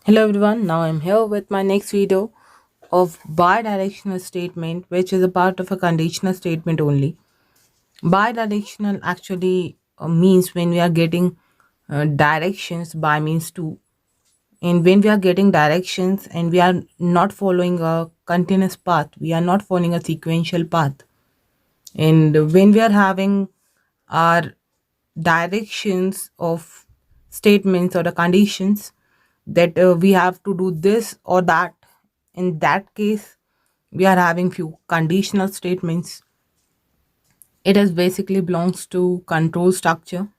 Hello everyone, now I'm here with my next video of bidirectional statement, which is a part of a conditional statement only. Bidirectional actually means when we are getting directions by means to, and when we are getting directions and we are not following a continuous path, we are not following a sequential path. And when we are having our directions of statements or the conditions that we have to do this or that, in that case we are having few conditional statements. It is basically belongs to control structure,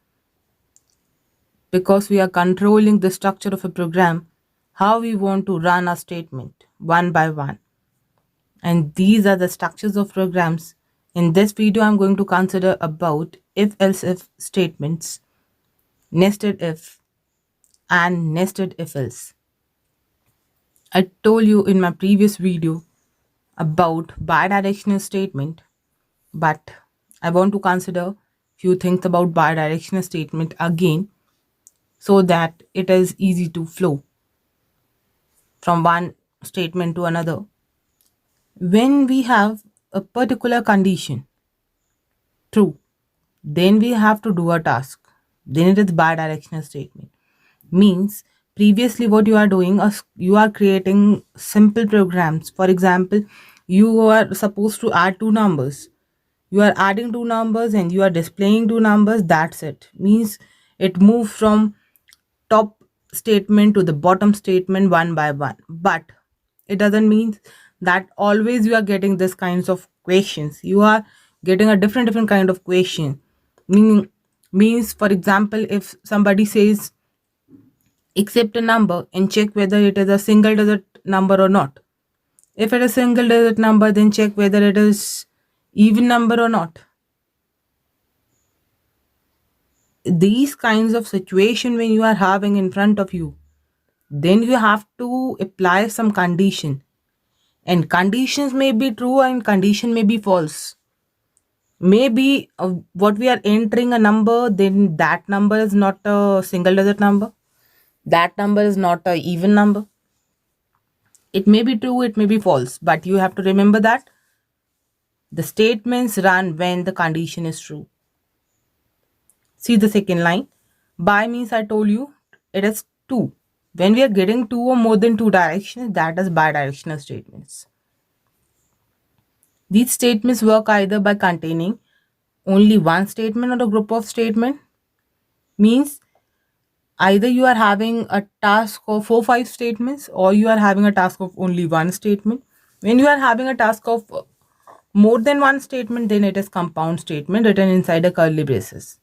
because we are controlling the structure of a program, how we want to run a statement one by one. And these are the structures of programs. In this video I'm going to consider about if else if statements, nested if, and nested if else. I told you in my previous video about bidirectional statement, but I want to consider few things about bidirectional statement again, so that it is easy to flow from one statement to another. When we have a particular condition true, then we have to do a task. Then it is bidirectional statement. Means previously what you are doing is you are creating simple programs. For example, you are supposed to add two numbers. You are adding two numbers and you are displaying two numbers. That's it. Means it moves from top statement to the bottom statement one by one. But it doesn't mean that always you are getting this kinds of questions. You are getting a different kind of question. Means for example, if somebody says accept a number and check whether it is a single digit number or not. If it is a single digit number, then check whether it is even number or not. These kinds of situation when you are having in front of you, then you have to apply some condition, and conditions may be true and condition may be false. Maybe what we are entering a number, then that number is not a single digit number, that number is not a even number. It may be true, it may be false, but you have to remember that the statements run when the condition is true. See the second line. By means I told you it is two. When we are getting two or more than two directions, that is bidirectional statements. These statements work either by containing only one statement or a group of statement. Means either you are having a task of 4 5 statements, or you are having a task of only one statement. When you are having a task of more than one statement, then it is compound statement written inside a curly braces.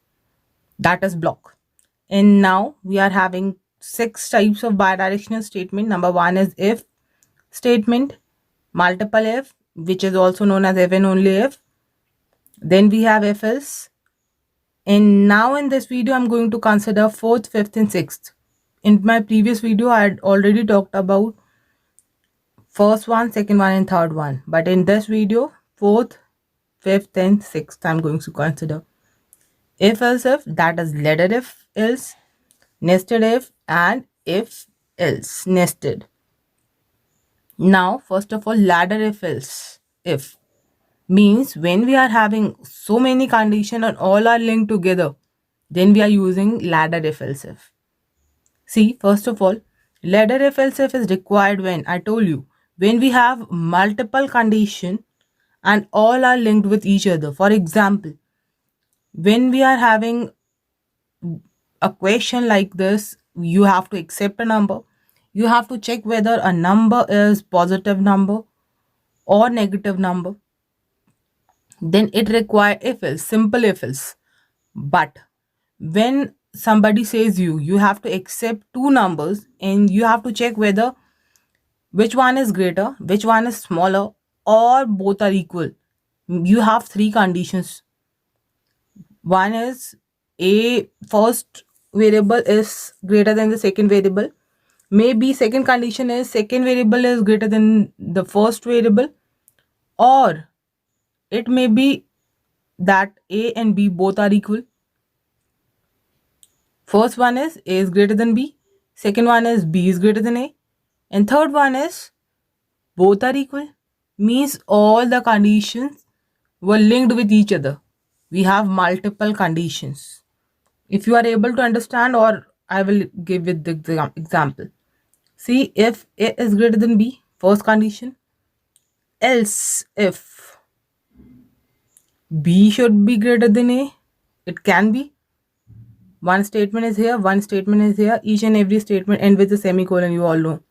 That is block. And now we are having 6 types of bidirectional statement. Number one is if statement, multiple if, which is also known as if and only if. Then we have if else. And now in this video, I'm going to consider fourth, fifth, and sixth. In my previous video, I had already talked about first one, second one, and third one. But in this video, fourth, fifth, and sixth, I'm going to consider. If else if, that is ladder if else, nested if, and if else nested. Now, first of all, ladder if else if means when we are having so many conditions and all are linked together, then we are using ladder if else if. See, first of all, ladder if else if is required when I told you when we have multiple condition and all are linked with each other. For example, when we are having a question like this, you have to accept a number. You have to check whether a number is positive number or negative number. Then it require if else, simple if else. But when somebody says you have to accept two numbers and you have to check whether which one is greater, which one is smaller, or both are equal. You have three conditions. One is a first variable is greater than the second variable. Maybe second condition is second variable is greater than the first variable, or it may be that a and b both are equal. First one is a is greater than b, Second one is B is greater than A. And third one is both are equal. Means all the conditions were linked with each other. We have multiple conditions. If you are able to understand, or I will give it the example. See, if A is greater than B, first condition, else if B should be greater than A, it can be. One statement is here, one statement is here. Each and every statement end with a semicolon, you all know.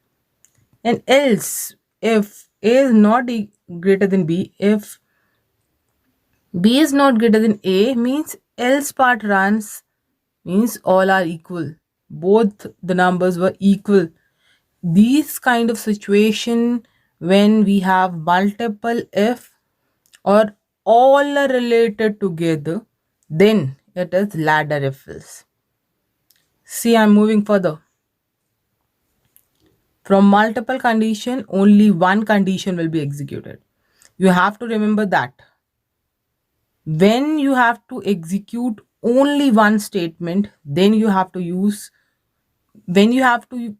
And else, if A is not greater than B, if B is not greater than A, means else part runs, means all are equal. Both the numbers were equal. These kind of situation, when we have multiple if or all are related together, then it is ladder if else. See, I'm moving further. From multiple condition, only one condition will be executed. You have to remember that. When you have to execute only one statement, then you have to use, when you have to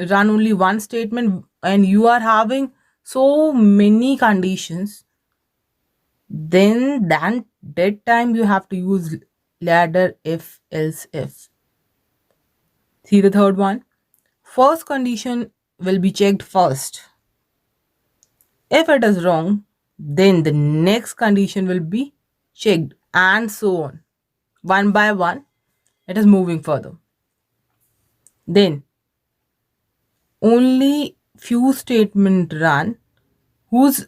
run only one statement and you are having so many conditions, then that time you have to use ladder if else if. See the third one. First condition will be checked first. If it is wrong, then the next condition will be checked, and so on. One by one, it is moving further. Then only few statements run whose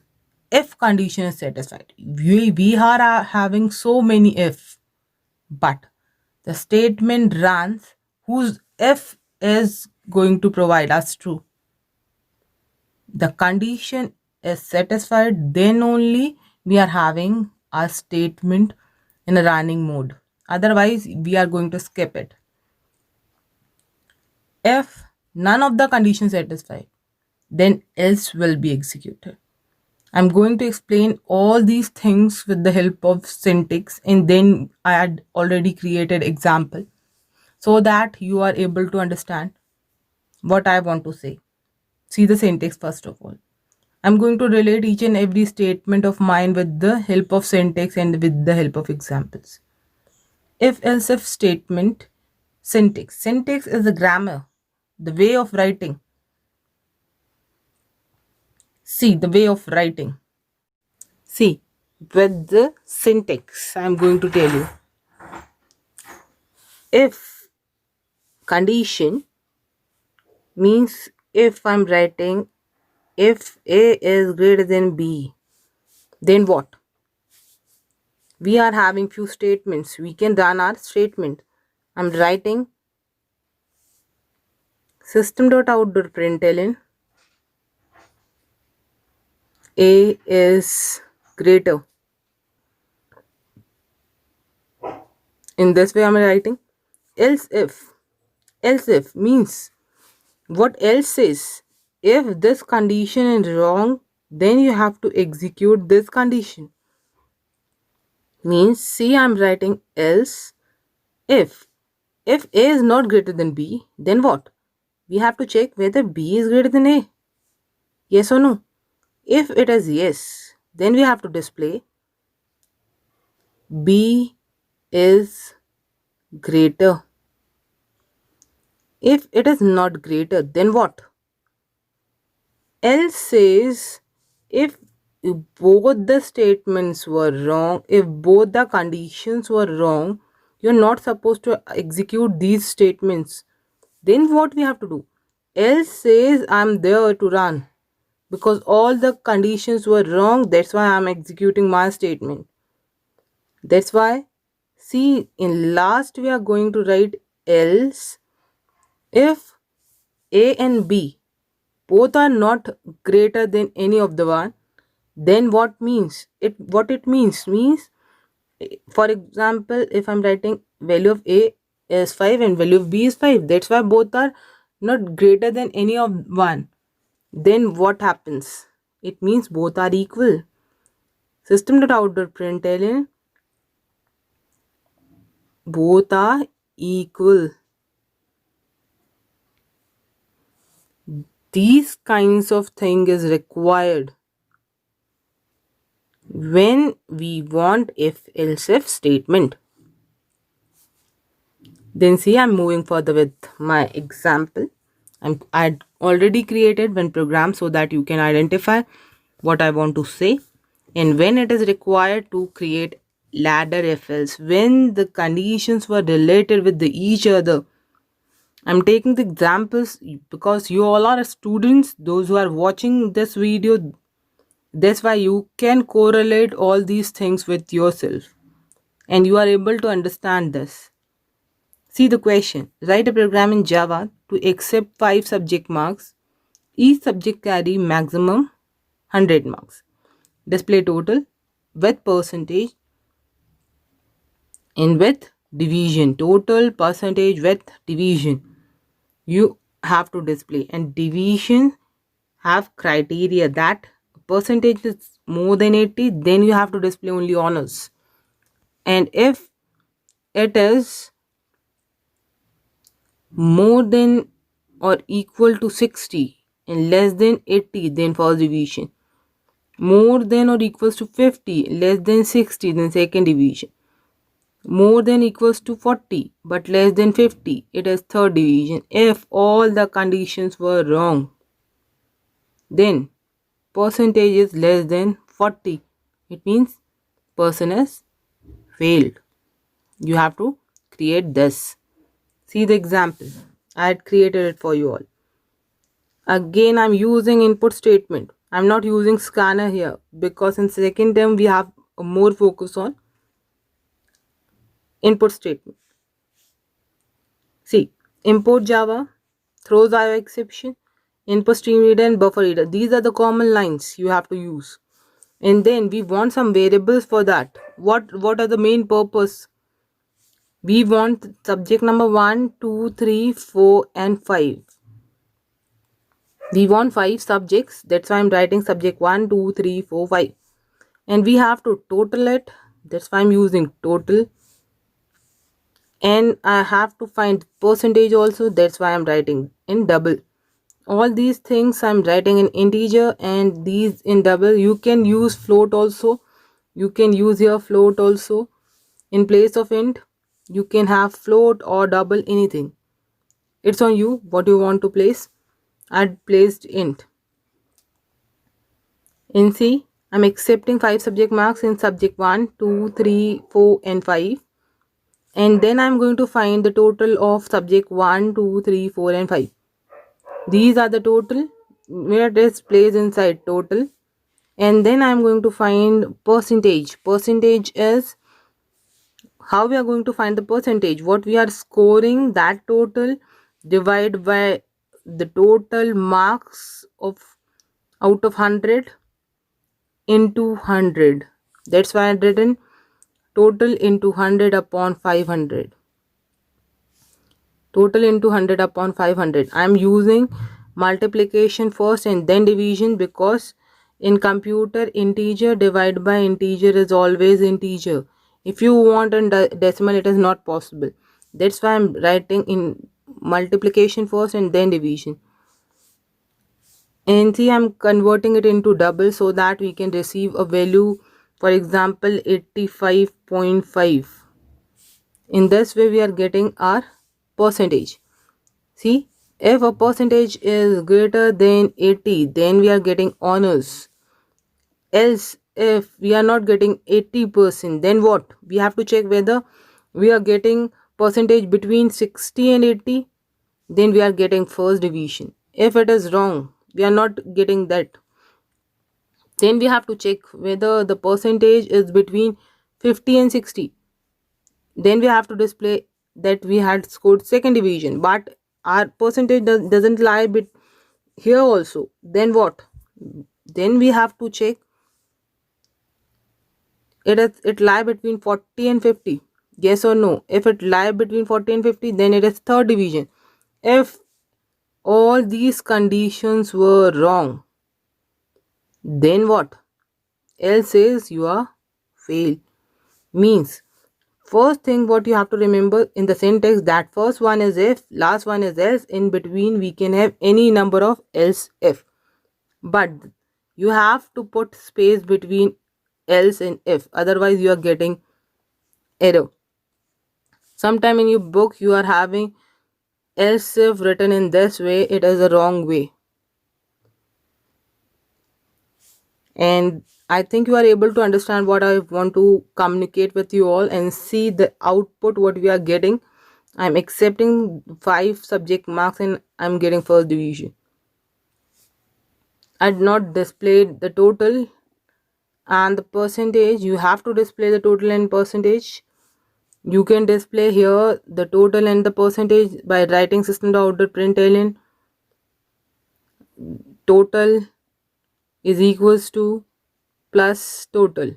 if condition is satisfied. We are having so many if, but the statement runs whose if is going to provide us true. The condition is satisfied, then only we are having a statement in a running mode. Otherwise, we are going to skip it. If none of the conditions satisfied, then else will be executed. I'm going to explain all these things with the help of syntax, and then I had already created example so that you are able to understand what I want to say. See the syntax first of all. I'm going to relate each and every statement of mine with the help of syntax and with the help of examples. If else if statement, syntax. Syntax is the grammar, the way of writing. See, the way of writing. See, with the syntax, I'm going to tell you. If condition means if I'm writing if A is greater than B, then what? We are having few statements. We can run our statement. I'm writing system.out.println A is greater. In this way I'm writing else if. Else if means what else is? If this condition is wrong, then you have to execute this condition. Means see, I'm writing else if. If A is not greater than B, then what? We have to check whether B is greater than A. Yes or no? If it is yes, then we have to display B is greater. If it is not greater, then what? Else says if both the statements were wrong, if both the conditions were wrong, you're not supposed to execute these statements. Then what we have to do? Else says I'm there to run because all the conditions were wrong. That's why I'm executing my statement. That's why, see, in last we are going to write else if A and B both are not greater than any of the one, then what means it? What it means, for example, if I'm writing value of A is 5 and value of B is 5, that's why both are not greater than any of one. Then what happens? It means both are equal. System.out.println both are equal. These kinds of thing is required when we want if else if statement. Then see, I'm moving further with my example. I'd already created one program so that you can identify what I want to say. And when it is required to create ladder if else, when the conditions were related with each other. I'm taking the examples because you all are students, those who are watching this video. That's why you can correlate all these things with yourself and you are able to understand this. See the question. Write a program in Java to accept 5 subject marks. Each subject carry maximum 100 marks. Display total with percentage and with division. Total, percentage, with division. You have to display, and division have criteria that percentage is more than 80, then you have to display only honors. And if it is more than or equal to 60 and less than 80, then first division. More than or equals to 50, less than 60, then second division. More than equals to 40 but less than 50, it is third division. If all the conditions were wrong, then percentage is less than 40, it means person has failed. You have to create this. See the example. I had created it for you all. Again, I'm using input statement. I'm not using scanner here because in second term we have more focus on input statement. See, import Java, throws IO exception, input stream reader and buffer reader. These are the common lines you have to use. And then we want some variables for that. What are the main purpose? We want subject number 1, 2, 3, 4 and 5. We want 5 subjects. That's why I'm writing subject 1, 2, 3, 4, 5. And we have to total it. That's why I'm using total. And I have to find percentage also. That's why I'm writing in double. All these things I'm writing in integer and these in double. You can use float also. You can use here float also. In place of int, you can have float or double, anything. It's on you what you want to place. I'd placed int. In C, I'm accepting 5 subject marks in subject 1, 2, 3, 4 and 5. And then I'm going to find the total of subject 1, 2, 3, 4 and 5. These are the total where it is placed inside total. And then I'm going to find percentage. Percentage is how we are going to find the percentage. What we are scoring, that total divided by the total marks of out of 100 into 100. That's why I written total into 100 upon 500. Total into 100 upon 500. I am using multiplication first and then division because in computer integer divided by integer is always integer. If you want a decimal, it is not possible. That's why I'm writing in multiplication first and then division. And see, I'm converting it into double so that we can receive a value, for example 85.5. in this way we are getting our percentage. See, if a percentage is greater than 80, then we are getting honors. Else, if we are not getting 80%, then what? We have to check whether we are getting percentage between 60 and 80, then we are getting first division. If it is wrong, we are not getting that, then we have to check whether the percentage is between 50 and 60. Then we have to display that we had scored second division, but our percentage doesn't lie here also. Then what? Then we have to check it lie between 40 and 50, yes or no. If it lie between 40 and 50, then it is third division. If all these conditions were wrong, then what? Else says you are failed. Means First thing what you have to remember in the syntax, that first one is if, last one is else, in between we can have any number of else if, but you have to put space between else and if, otherwise you are getting error. Sometime in your book you are having else if written in this way, it is a wrong way. And I think you are able to understand what I want to communicate with you all, and see the output what we are getting. I'm accepting 5 subject marks and I'm getting first division. I did not display the total and the percentage. You have to display the total and percentage. You can display here the total and the percentage by writing system.out.println total is equals to plus total.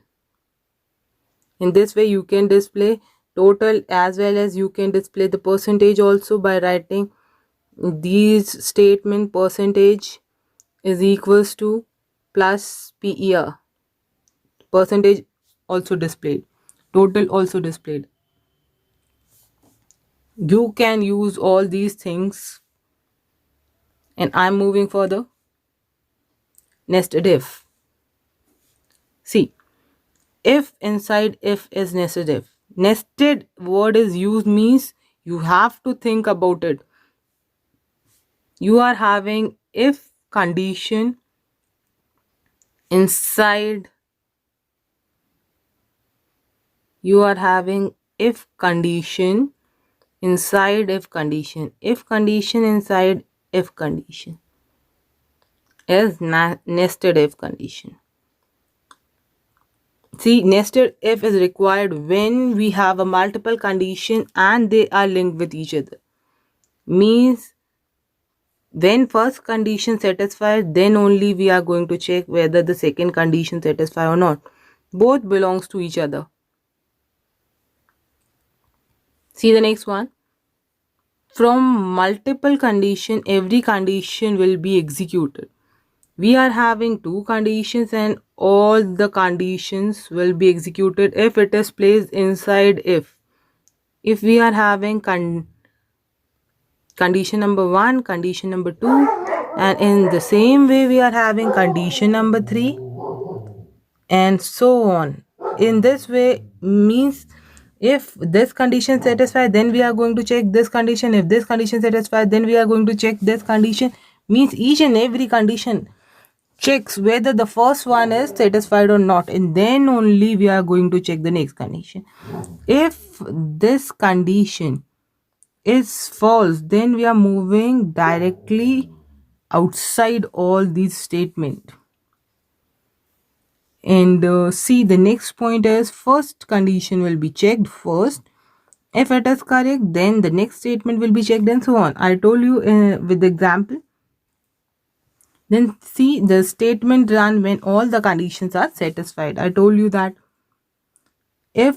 In this way you can display total as well as you can display the percentage also by writing these statement percentage is equals to plus per. Percentage also displayed, total also displayed. You can use all these things. And I'm moving further. Nested if. See, if inside if is nested if. Nested word is used means you have to think about it. You are having if condition inside, you are having if condition inside if condition, if condition inside if condition is nested if condition. See, nested if is required when we have a multiple condition and they are linked with each other. Means when first condition satisfied, then only we are going to check whether the second condition satisfied or not. Both belongs to each other. See the next one. From multiple condition, every condition will be executed. We are having 2 conditions and all the conditions will be executed if it is placed inside if. If we are having condition number 1, condition number 2, and in the same way we are having condition number 3 and so on. In this way means if this condition satisfied, then we are going to check this condition. If this condition satisfied, then we are going to check this condition. Means each and every condition checks whether the first one is satisfied or not, and then only we are going to check the next condition. If this condition is false, then we are moving directly outside all these statements. And see, the next point is first condition will be checked first. If it is correct, then the next statement will be checked and so on. I told you with the example. Then see, the statement run when all the conditions are satisfied. I told you that if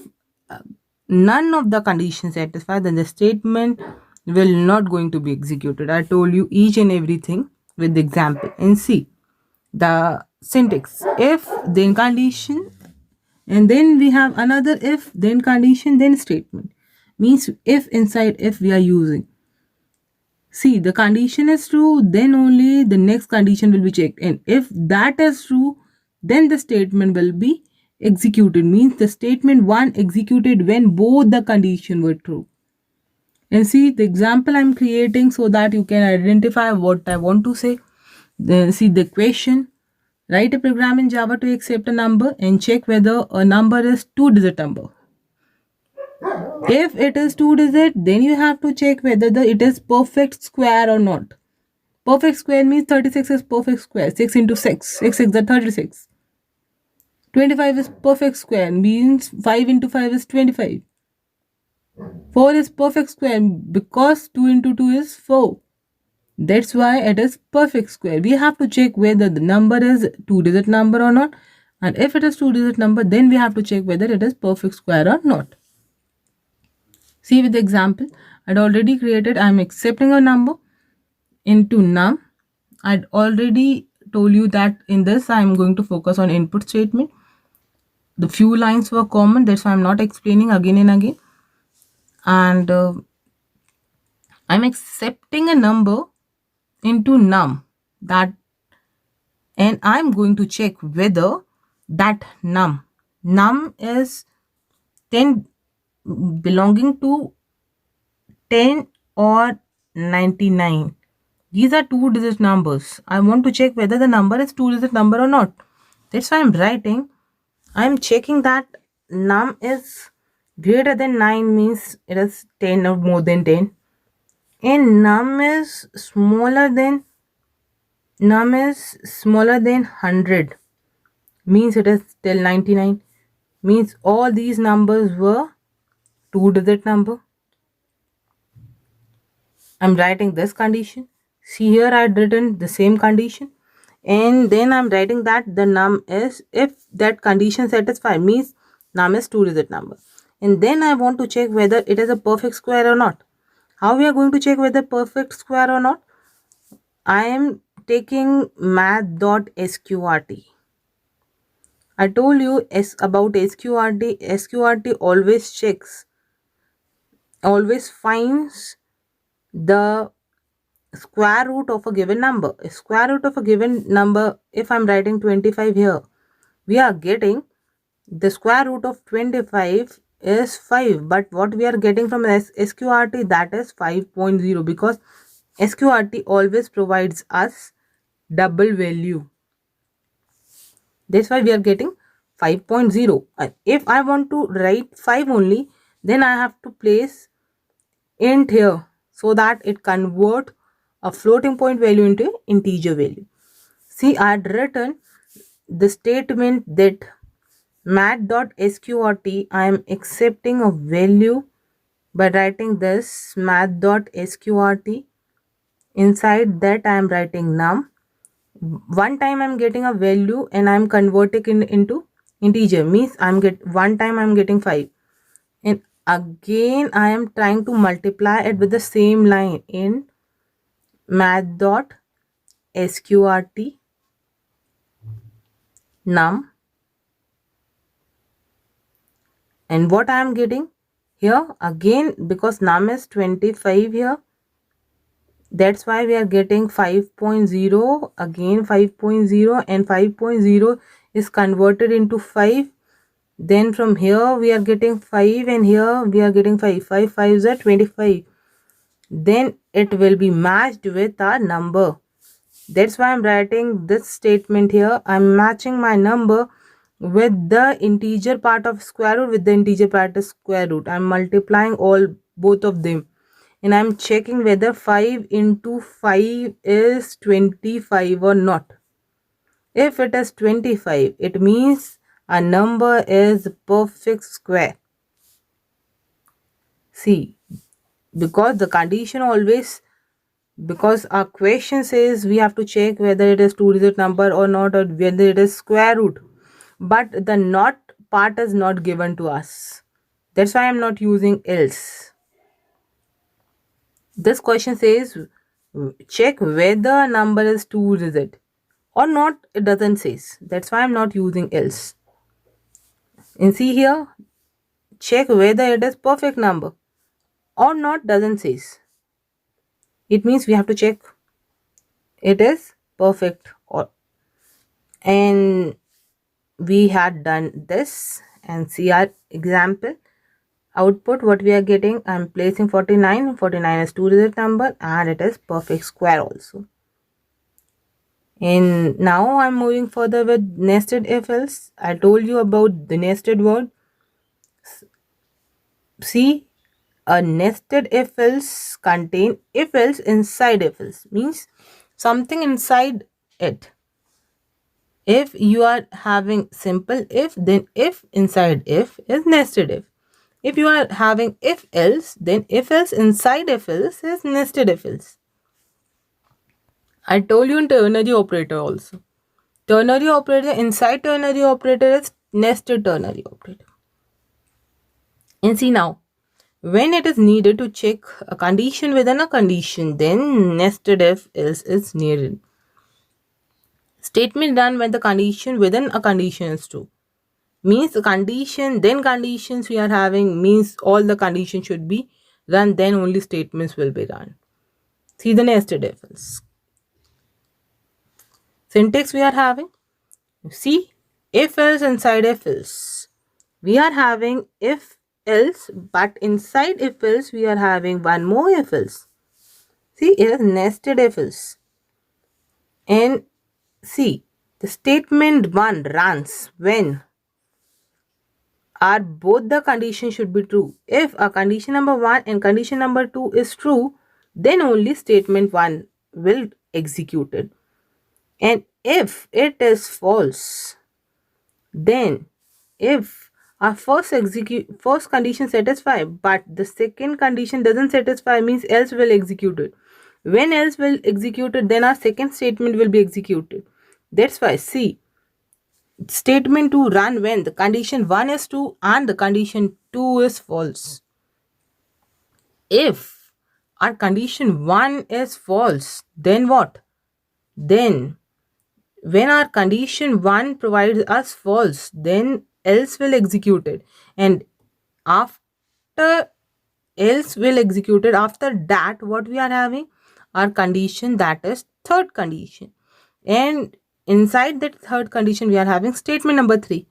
none of the conditions satisfy, then the statement will not going to be executed. I told you each and everything with the example. And see the syntax, if then condition, and then we have another if then condition then statement. Means if inside if we are using, see, the condition is true, then only the next condition will be checked, and if that is true, then the statement will be executed. Means the statement 1 executed when both the condition were true. And see the example I'm creating so that you can identify what I want to say. Then see the question. Write a program in Java to accept a number and check whether a number is 2-digit number. If it is 2-digit, then you have to check whether it is perfect square or not. Perfect square means 36 is perfect square. 6 into 6. 6 is 36. 25 is perfect square. Means 5 into 5 is 25. 4 is perfect square because 2 into 2 is 4. That's why it is perfect square. We have to check whether the number is 2-digit number or not. And if it is 2-digit number, then we have to check whether it is perfect square or not. See with the example, I'd already created, I'm accepting a number into num. I'd already told you that in this I'm going to focus on input statement. the few lines were common, that's why I'm not explaining again and again. And I'm accepting a number into num, that, and I'm going to check whether that num is 10 belonging to 10 or 99. These are two digit numbers. I want to check whether the number is two digit number or not. That's why I'm writing. I'm checking that num is greater than 9, means it is 10 or more than 10. And num is smaller than 100, means it is still 99, means all these numbers were two digit number. I'm writing this condition. See, here I had written the same condition, and then I'm writing that the num is, if that condition satisfied, means num is two digit number. And then I want to check whether it is a perfect square or not. How we are going to check whether perfect square or not? I am taking math.sqrt. I told you about sqrt. Sqrt always finds the square root of a given number. Square root of a given number, if I'm writing 25 here, we are getting the square root of 25 is 5, but what we are getting from sqrt, that is 5.0, because sqrt always provides us double value. That's why we are getting 5.0. If I want to write 5 only, then I have to place int here so that it convert a floating point value into integer value. See, I had written the statement that math.sqrt, I am accepting a value by writing this math.sqrt. Inside that I am writing num. One time I'm getting a value and I'm converting it into integer, means one time I'm getting 5, and again I am trying to multiply it with the same line in math.sqrt num, and what I am getting here again, because num is 25 here, that's why we are getting 5.0, again 5.0, and 5.0 is converted into 5. Then from here we are getting 5, and here we are getting 5. 5 5s are 25. Then it will be matched with our number. That's why I'm writing this statement here. I'm matching my number with the integer part of square root with the integer part of square root. I'm multiplying both of them, and I'm checking whether 5 into 5 is 25 or not. If it is 25, it means a number is perfect square. See, because the condition always, because our question says we have to check whether it is two digit number or not, or whether it is square root, but the not part is not given to us. That's why I'm not using else. This question says check whether number is two digit or not. It doesn't says. That's why I'm not using else. And see here, check whether it is perfect number or not, doesn't says. It means we have to check it is perfect, or, and we had done this. And see our example output, what we are getting. I'm placing 49. 49 is two digit number, and it is perfect square also. And now I'm moving further with nested if else. I told you about the nested word. See, a nested if else contain if else inside if else, means something inside it. If you are having simple if, then if inside if is nested if. If you are having if else, then if else inside if else is nested if else. I told you in ternary operator also. Ternary operator, inside ternary operator is nested ternary operator. And see now, when it is needed to check a condition within a condition, then nested if else is needed. Statement done when the condition within a condition is true. means the condition, then conditions we are having, means all the conditions should be run, then only statements will be run. See the nested if else. Syntax we are having. See, if else inside if else. We are having if else, but inside if else we are having one more if else. See, it is nested if else. And see, the statement 1 runs when are both the conditions should be true. If a condition number 1 and condition number 2 is true, then only statement 1 will execute it. And if it is false, then if our first condition satisfy but the second condition doesn't satisfy, means else will execute it. When else will execute it, then our second statement will be executed. That's why see, statement 2 run when the condition 1 is true and the condition 2 is false. If our condition 1 is false, then what? Then when our condition 1 provides us false, then else will execute it. And after else will execute it, after that what we are having? Our condition, that is third condition. And inside that third condition we are having statement number 3.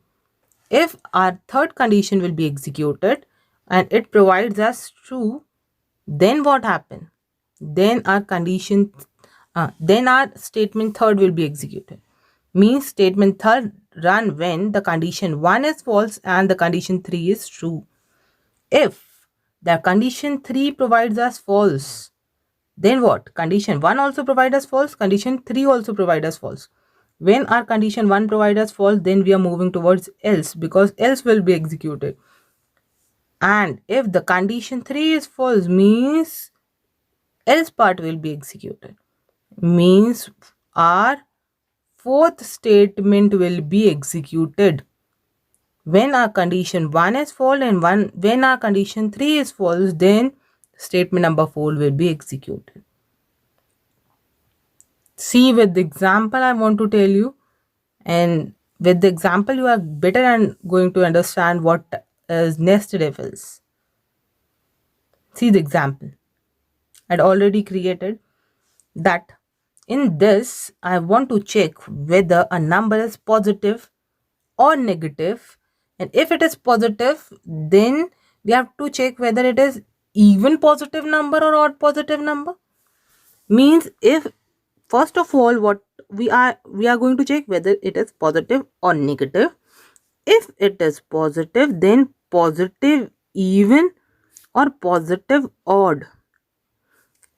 If our third condition will be executed and it provides us true, then what happen? Then our condition, then our statement third will be executed. Means statement third run when the condition 1 is false and the condition 3 is true. If the condition 3 provides us false, then what? Condition 1 also provides us false, condition 3 also provides us false. When our condition 1 provides us false, then we are moving towards else, because else will be executed. And if the condition 3 is false, means else part will be executed. Means our fourth statement will be executed. When our condition 1 is false and when our condition 3 is false, then statement number 4 will be executed. See, with the example I want to tell you, and with the example you are better and going to understand what is nested if else. See the example I had already created, that in this I want to check whether a number is positive or negative, and if it is positive, then we have to check whether it is even positive number or odd positive number. Means if first of all what we are going to check whether it is positive or negative. If it is positive, then positive even or positive odd.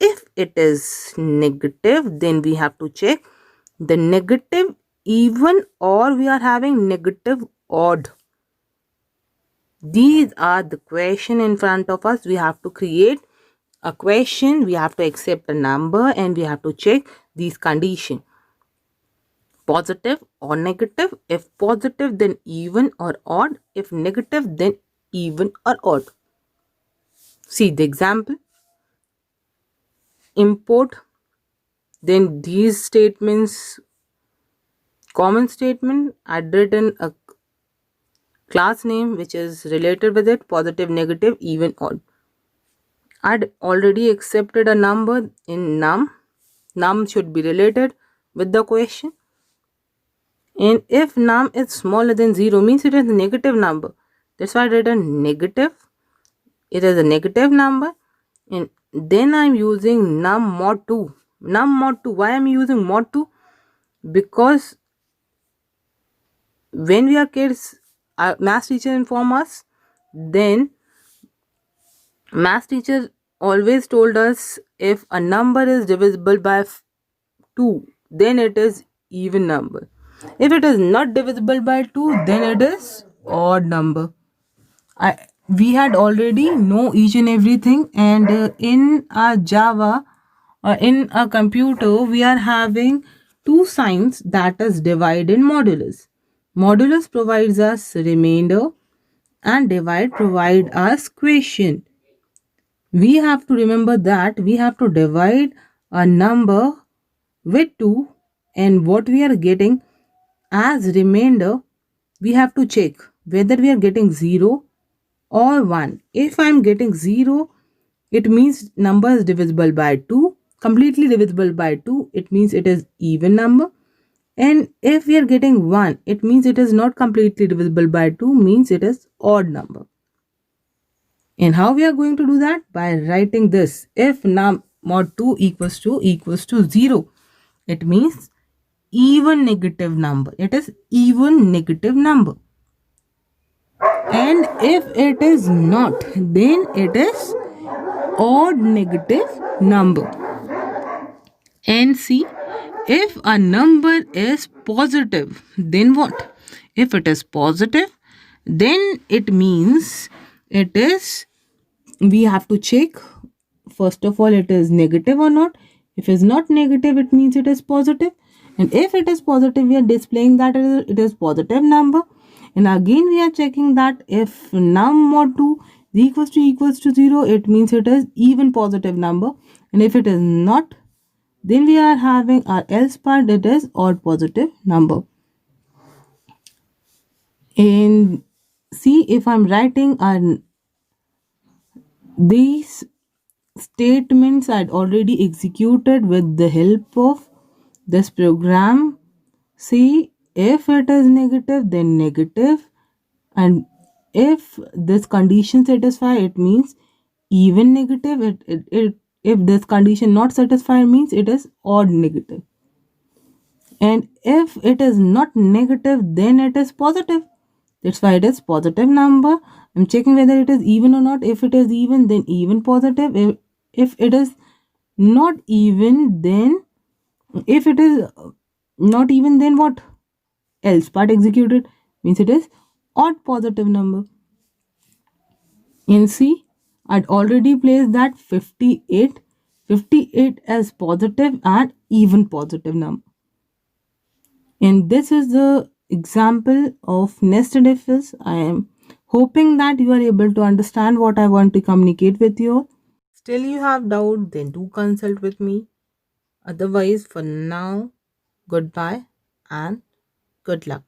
If it is negative, then we have to check the negative even or we are having negative odd. These are the question in front of us. We have to create a question, we have to accept a number, and we have to check these conditions. Positive or negative. If positive, then even or odd. If negative, then even or odd. See the example. Import. Then these statements, common statement, I'd written a class name which is related with it, positive, negative, even, odd. I'd already accepted a number in num. Num should be related with the question. And if num is smaller than 0, means it is a negative number. That's why I written negative. It is a negative number. And then I'm using num mod 2. Num mod 2. Why I'm using mod 2? Because when we are kids, our math teacher inform us, then math teacher always told us if a number is divisible by 2, then it is even number. If it is not divisible by 2, then it is odd number. We had already know each and everything, and in our Java, in a computer, we are having two signs, that is divide and modulus. Modulus provides us remainder and divide provide us quotient. We have to remember that we have to divide a number with 2, and what we are getting as remainder we have to check whether we are getting 0 or 1. If I'm getting 0, it means number is divisible by 2, completely divisible by 2, it means it is even number. And if we are getting 1, it means it is not completely divisible by 2, means it is odd number. And how we are going to do that? By writing this. If mod 2 equals to 0, it means even negative number. It is even negative number. And if it is not, then it is odd negative number. And see, if a number is positive, then what? If it is positive, then it means it is, we have to check first of all it is negative or not. If it's not negative, it means it is positive. And if it is positive, we are displaying that it is positive number. And again we are checking that if num mod 2 is equals to 0, it means it is even positive number. And if it is not, then we are having our else part, it is odd positive number. And see, if I'm writing these statements I'd already executed with the help of this program. See, if it is negative, then negative. And if this condition satisfy, it means even negative. If this condition not satisfied, means it is odd negative. And if it is not negative, then it is positive. That's why it is positive number. I'm checking whether it is even or not. If it is even, then even positive. If it is not even, then if it is not even, then what? Else part executed, means it is odd positive number. And see, I'd already placed that 58 as positive and even positive number. And this is the example of nested ifs. I am hoping that you are able to understand what I want to communicate with you. Still you have doubt, then do consult with me. Otherwise, for now, goodbye and good luck.